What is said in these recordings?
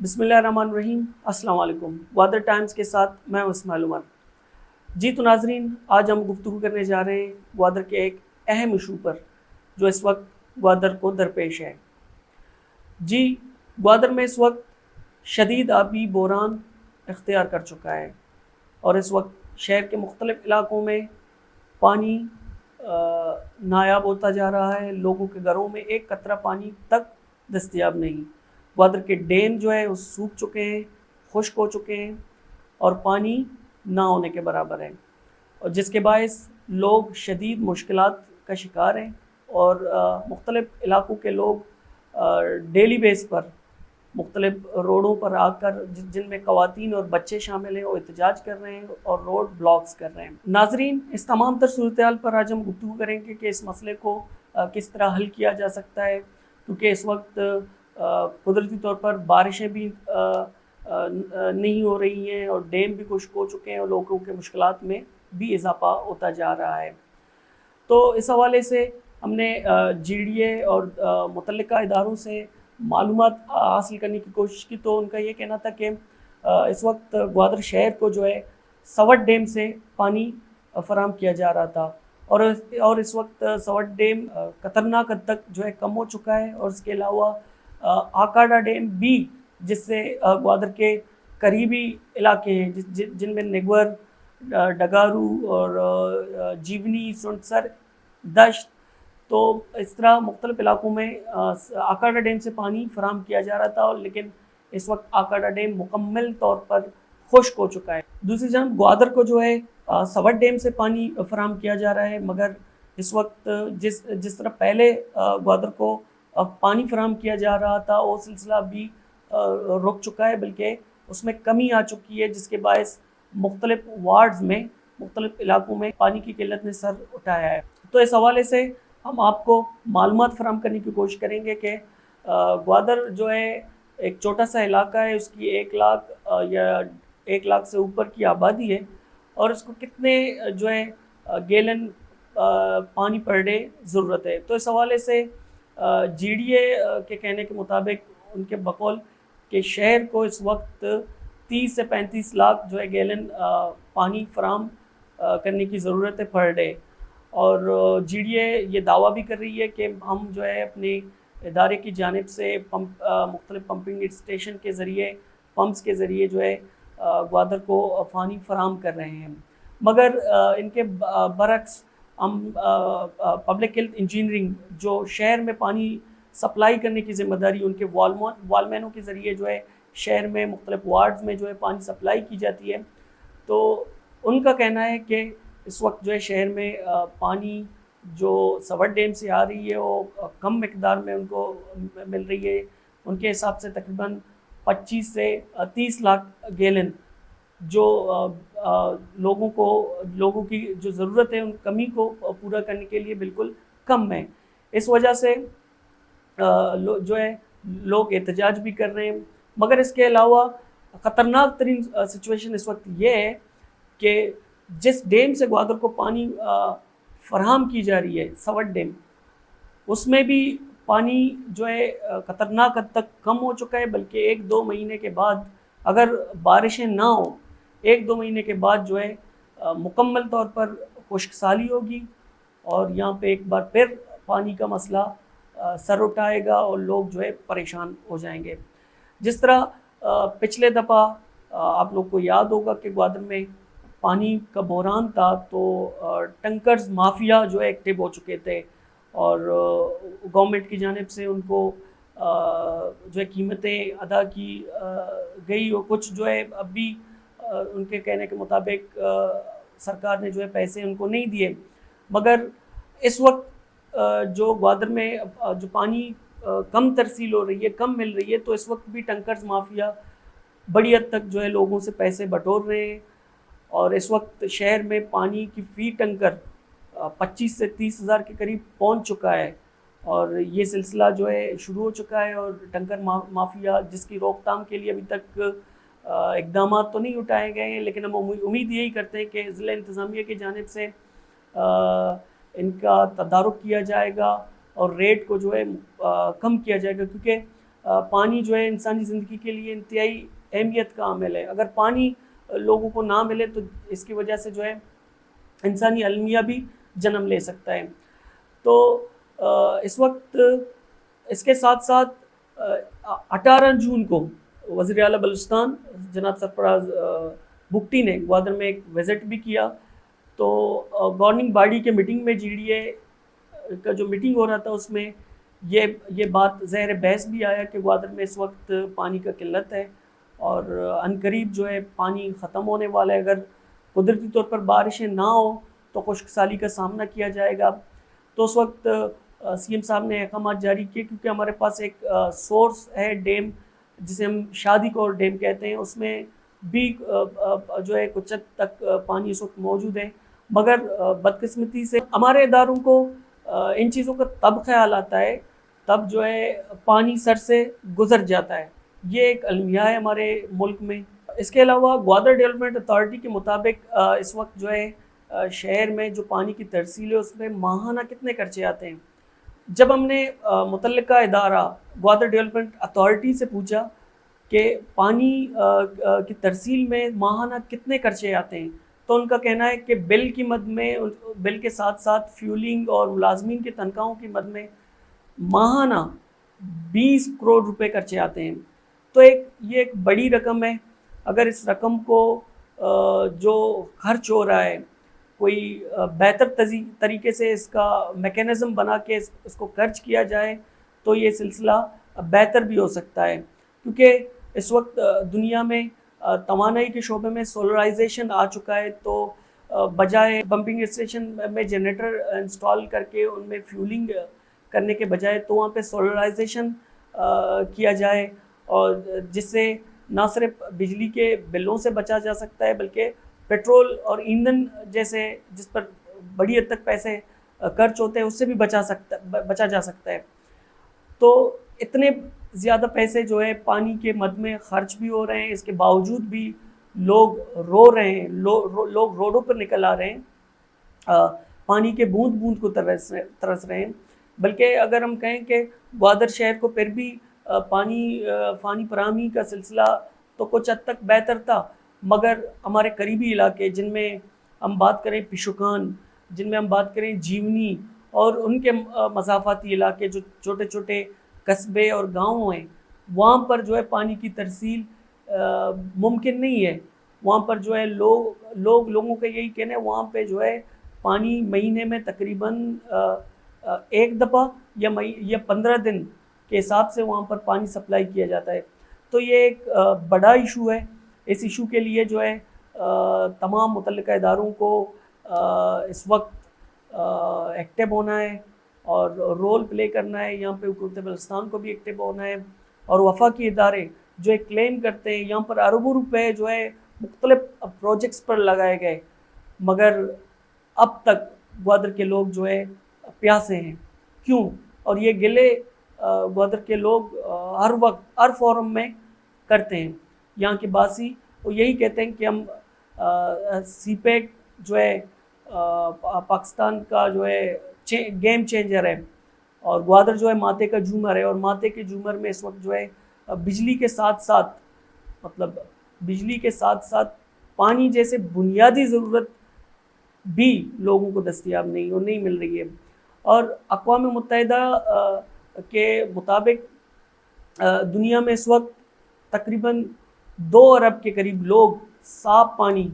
بسم اللہ الرحمن الرحیم۔ السلام علیکم۔ وادر ٹائمز کے ساتھ میں اسماعیل عمر۔ جی تو ناظرین، آج ہم گفتگو کرنے جا رہے ہیں گوادر کے ایک اہم ایشو پر جو اس وقت گوادر کو درپیش ہے۔ جی، گوادر میں اس وقت شدید آبی بحران اختیار کر چکا ہے اور اس وقت شہر کے مختلف علاقوں میں پانی نایاب ہوتا جا رہا ہے۔ لوگوں کے گھروں میں ایک قطرہ پانی تک دستیاب نہیں۔ گوادر کے ڈیم جو ہے وہ سوکھ چکے ہیں، خشک ہو چکے ہیں اور پانی نہ ہونے کے برابر ہے، اور جس کے باعث لوگ شدید مشکلات کا شکار ہیں اور مختلف علاقوں کے لوگ ڈیلی بیس پر مختلف روڈوں پر آ کر جن میں خواتین اور بچے شامل ہیں وہ احتجاج کر رہے ہیں اور روڈ بلاکس کر رہے ہیں۔ ناظرین، اس تمام تر صورتحال پر آج ہم گفتگو کریں گے کہ اس مسئلے کو کس طرح حل کیا جا سکتا ہے، کیونکہ اس وقت قدرتی طور پر بارشیں بھی نہیں ہو رہی ہیں اور ڈیم بھی خشک ہو چکے ہیں اور لوگوں کے مشکلات میں بھی اضافہ ہوتا جا رہا ہے۔ تو اس حوالے سے ہم نے جی ڈی اے اور متعلقہ اداروں سے معلومات حاصل کرنے کی کوشش کی، تو ان کا یہ کہنا تھا کہ اس وقت گوادر شہر کو جو ہے سوٹ ڈیم سے پانی فراہم کیا جا رہا تھا اور اس وقت سوٹ ڈیم خطرناک حد تک جو ہے کم ہو چکا ہے، اور اس کے علاوہ آکاڈا ڈیم بھی، جس سے گوادر کے قریبی علاقے ہیں جن میں نگور، ڈگارو اور جیونی، سنٹسر، دشت، تو اس طرح مختلف علاقوں میں آکاڈا ڈیم سے پانی فراہم کیا جا رہا تھا، لیکن اس وقت آکاڈا ڈیم مکمل طور پر خشک ہو چکا ہے۔ دوسری جانب گوادر کو جو ہے سوٹ ڈیم سے پانی فراہم کیا جا رہا ہے، مگر اس وقت جس طرح پہلے گوادر کو پانی فراہم کیا جا رہا تھا وہ سلسلہ بھی رک چکا ہے، بلکہ اس میں کمی آ چکی ہے، جس کے باعث مختلف وارڈز میں، مختلف علاقوں میں پانی کی قلت نے سر اٹھایا ہے۔ تو اس حوالے سے ہم آپ کو معلومات فراہم کرنے کی کوشش کریں گے کہ گوادر جو ہے ایک چھوٹا سا علاقہ ہے، اس کی 1 لاکھ یا 1 لاکھ سے اوپر کی آبادی ہے، اور اس کو کتنے جو ہے گیلن پانی پر ڈے ضرورت ہے۔ تو اس حوالے سے جی ڈی اے کے کہنے کے مطابق، ان کے بقول کہ شہر کو اس وقت 30 سے 35 لاکھ جو ہے گیلن پانی فراہم کرنے کی ضرورت ہے پر ڈے، اور جی ڈی اے یہ دعویٰ بھی کر رہی ہے کہ ہم جو ہے اپنے ادارے کی جانب سے مختلف پمپنگ اسٹیشن کے ذریعے، پمپس کے ذریعے جو ہے گوادر کو پانی فراہم کر رہے ہیں، مگر ان کے برعکس ہم پبلک ہیلتھ انجینئرنگ، جو شہر میں پانی سپلائی کرنے کی ذمہ داری ان کے والمینوں کے ذریعے جو ہے شہر میں مختلف وارڈز میں جو ہے پانی سپلائی کی جاتی ہے، تو ان کا کہنا ہے کہ اس وقت جو ہے شہر میں پانی جو سوٹ ڈیم سے آ رہی ہے وہ کم مقدار میں ان کو مل رہی ہے۔ ان کے حساب سے تقریباً 25 سے 30 لاکھ گیلن جو لوگوں کی جو ضرورت ہے ان کمی کو پورا کرنے کے لیے بالکل کم ہے۔ اس وجہ سے جو ہے لوگ احتجاج بھی کر رہے ہیں، مگر اس کے علاوہ خطرناک ترین سچویشن اس وقت یہ ہے کہ جس ڈیم سے گوادر کو پانی فراہم کی جا رہی ہے، سوٹ ڈیم، اس میں بھی پانی جو ہے خطرناک حد تک کم ہو چکا ہے، بلکہ 1-2 مہینے کے بعد اگر بارشیں نہ ہوں، 1-2 مہینے کے بعد جو ہے مکمل طور پر خشک سالی ہوگی، اور یہاں پہ ایک بار پھر پانی کا مسئلہ سر اٹھائے گا اور لوگ جو ہے پریشان ہو جائیں گے۔ جس طرح پچھلے دفعہ آپ لوگ کو یاد ہوگا کہ گوادر میں پانی کا بحران تھا، تو ٹنکرز مافیا جو ہے ایکٹیو ہو چکے تھے، اور گورنمنٹ کی جانب سے ان کو جو ہے قیمتیں ادا کی گئی، اور کچھ جو ہے اب بھی ان کے کہنے کے مطابق سرکار نے جو ہے پیسے ان کو نہیں دیے، مگر اس وقت جو گوادر میں جو پانی کم ترسیل ہو رہی ہے، کم مل رہی ہے، تو اس وقت بھی ٹنکرز مافیا بڑی حد تک جو ہے لوگوں سے پیسے بٹور رہے ہیں، اور اس وقت شہر میں پانی کی فی ٹنکر 25 سے 30 ہزار کے قریب پہنچ چکا ہے، اور یہ سلسلہ جو ہے شروع ہو چکا ہے، اور ٹنکر مافیا جس کی روک تھام کے لیے ابھی تک اقدامات تو نہیں اٹھائے گئے ہیں، لیکن ہم امید یہی کرتے ہیں کہ ضلع انتظامیہ کی جانب سے ان کا تدارک کیا جائے گا اور ریٹ کو جو ہے کم کیا جائے گا، کیونکہ پانی جو ہے انسانی زندگی کے لیے انتہائی اہمیت کا عامل ہے. اگر پانی لوگوں کو نہ ملے تو اس کی وجہ سے جو ہے انسانی المیہ بھی جنم لے سکتا ہے. تو اس وقت اس کے ساتھ ساتھ 18 جون کو وزیر اعلیٰ بلوچستان جناب سرفراز بگٹی نے گوادر میں ایک وزٹ بھی کیا. تو گورننگ باڈی کے میٹنگ میں جی ڈی اے کا جو میٹنگ ہو رہا تھا اس میں یہ بات زہر بحث بھی آیا کہ گوادر میں اس وقت پانی کا قلت ہے اور عنقریب جو ہے پانی ختم ہونے والا ہے. اگر قدرتی طور پر بارشیں نہ ہوں تو خشک سالی کا سامنا کیا جائے گا. تو اس وقت سی ایم صاحب نے احکامات جاری کیے کیونکہ ہمارے پاس ایک سورس ہے ڈیم جسے ہم شادی کور ڈیم کہتے ہیں, اس میں بھی جو ہے کچھ حد تک پانی اس وقت موجود ہے. مگر بدقسمتی سے ہمارے اداروں کو ان چیزوں کا تب خیال آتا ہے تب جو ہے پانی سر سے گزر جاتا ہے. یہ ایک المیہ ہے ہمارے ملک میں. اس کے علاوہ گوادر ڈیولپمنٹ اتھارٹی کے مطابق اس وقت جو ہے شہر میں جو پانی کی ترسیل ہے اس میں ماہانہ کتنے خرچے آتے ہیں. جب ہم نے متعلقہ ادارہ گوادر ڈیولپمنٹ اتھارٹی سے پوچھا کہ پانی کی ترسیل میں ماہانہ کتنے خرچے آتے ہیں تو ان کا کہنا ہے کہ بل کی مد میں, بل کے ساتھ ساتھ فیولنگ اور ملازمین کی تنخواہوں کی مد میں ماہانہ 20 کروڑ روپے خرچے آتے ہیں. تو یہ ایک بڑی رقم ہے. اگر اس رقم کو جو خرچ ہو رہا ہے کوئی بہتر طریقے سے اس کا میکینزم بنا کے اس کو خرچ کیا جائے تو یہ سلسلہ بہتر بھی ہو سکتا ہے. کیونکہ اس وقت دنیا میں توانائی کے شعبے میں سولرائزیشن آ چکا ہے. تو بجائے پمپنگ اسٹیشن میں جنریٹر انسٹال کر کے ان میں فیولنگ کرنے کے بجائے تو وہاں پہ سولرائزیشن کیا جائے, اور جس سے نہ صرف بجلی کے بلوں سے بچا جا سکتا ہے بلکہ پیٹرول اور ایندھن جیسے جس پر بڑی حد تک پیسے خرچ ہوتے ہیں اس سے بھی بچا جا سکتا ہے. تو اتنے زیادہ پیسے جو ہے پانی کے مد میں خرچ بھی ہو رہے ہیں, اس کے باوجود بھی لوگ رو رہے ہیں, لوگ روڈوں پر نکل آ رہے ہیں, پانی کے بوند بوند کو ترس رہے ہیں. بلکہ اگر ہم کہیں کہ گوادر شہر کو پھر بھی پانی فراہمی کا سلسلہ تو کچھ حد تک بہتر تھا, مگر ہمارے قریبی علاقے جن میں ہم بات کریں پشوکان, جن میں ہم بات کریں جیونی اور ان کے مضافاتی علاقے جو چھوٹے چھوٹے قصبے اور گاؤں ہیں, وہاں پر جو ہے پانی کی ترسیل ممکن نہیں ہے. وہاں پر جو ہے لوگوں کا یہی کہنا ہے وہاں پہ جو ہے پانی مہینے میں تقریباً ایک دفعہ یا 15 دن کے حساب سے وہاں پر پانی سپلائی کیا جاتا ہے. تو یہ ایک بڑا ایشو ہے. اس ایشو کے لیے جو ہے تمام متعلقہ اداروں کو اس وقت ایکٹیو ہونا ہے اور رول پلے کرنا ہے. یہاں پہ حکومت بلوچستان کو بھی ایکٹیو ہونا ہے, اور وفاقی ادارے جو ایک کلیم کرتے ہیں یہاں پر اربوں روپے جو ہے مختلف پروجیکٹس پر لگائے گئے, مگر اب تک گوادر کے لوگ جو ہے پیاسے ہیں. کیوں؟ اور یہ گلے گوادر کے لوگ ہر وقت ہر فورم میں کرتے ہیں. یہاں کے باسی وہ یہی کہتے ہیں کہ ہم سی پیک جو ہے پاکستان کا جو ہے گیم چینجر ہے, اور گوادر جو ہے ماتے کا جھومر ہے, اور ماتے کے جھومر میں اس وقت جو ہے بجلی کے ساتھ ساتھ پانی جیسے بنیادی ضرورت بھی لوگوں کو دستیاب نہیں مل رہی ہے. اور اقوام متحدہ کے مطابق دنیا میں اس وقت تقریباً 2 ارب کے قریب لوگ صاف پانی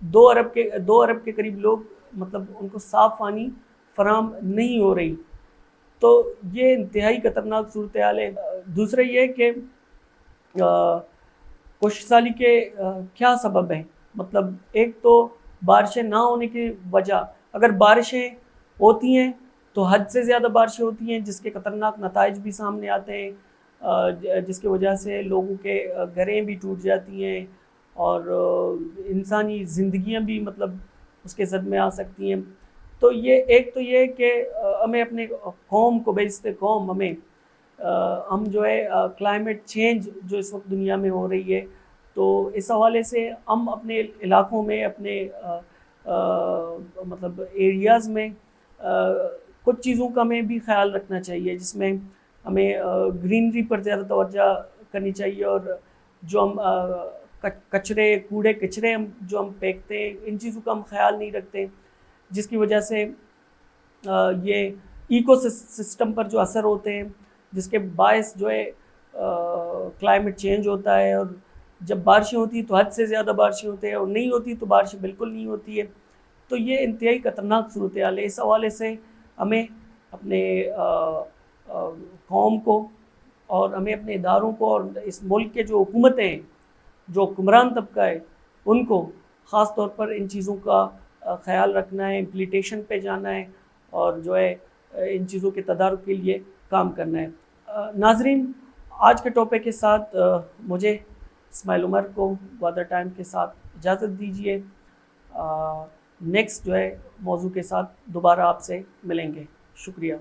2 ارب کے قریب لوگ مطلب ان کو صاف پانی فراہم نہیں ہو رہی. تو یہ انتہائی خطرناک صورتحال ہے. دوسرا یہ کہ خشک سالی کے کیا سبب ہیں. مطلب ایک تو بارشیں نہ ہونے کی وجہ, اگر بارشیں ہوتی ہیں تو حد سے زیادہ بارشیں ہوتی ہیں جس کے خطرناک نتائج بھی سامنے آتے ہیں, جس کی وجہ سے لوگوں کے گھریں بھی ٹوٹ جاتی ہیں اور انسانی زندگیاں بھی مطلب اس کے صدمے آ سکتی ہیں. تو یہ کہ ہمیں اپنے قوم کو بیزتے قوم ہم جو ہے کلائمیٹ چینج جو اس وقت دنیا میں ہو رہی ہے, تو اس حوالے سے ہم اپنے علاقوں میں اپنے مطلب ایریاز میں کچھ چیزوں کا ہمیں بھی خیال رکھنا چاہیے, جس میں ہمیں گرینری پر زیادہ توجہ کرنی چاہیے، اور جو ہم کچرے کوڑے کچرے جو ہم پھینکتے ہیں ان چیزوں کا ہم خیال نہیں رکھتے، جس کی وجہ سے یہ ایکو سسٹم پر جو اثر ہوتے ہیں، جس کے باعث جو ہے کلائمیٹ چینج ہوتا ہے، اور جب بارشیں ہوتی ہیں تو حد سے زیادہ بارشیں ہوتی ہیں، اور نہیں ہوتی تو بارشیں بالکل نہیں ہوتی ہے. تو یہ انتہائی خطرناک صورتحال ہے. اس حوالے سے ہمیں اپنے قوم کو اور ہمیں اپنے اداروں کو اور اس ملک کے جو حکومتیں ہیں، جو حکمران طبقہ ہے، ان کو خاص طور پر ان چیزوں کا خیال رکھنا ہے، امپلیٹیشن پہ جانا ہے، اور جو ہے ان چیزوں کے تدارک کے لیے کام کرنا ہے. ناظرین، آج کے ٹاپک کے ساتھ مجھے اسماعیل عمر کو گوادر ٹائم کے ساتھ اجازت دیجیے. نیکسٹ جو ہے موضوع کے ساتھ دوبارہ آپ سے ملیں گے. شکریہ.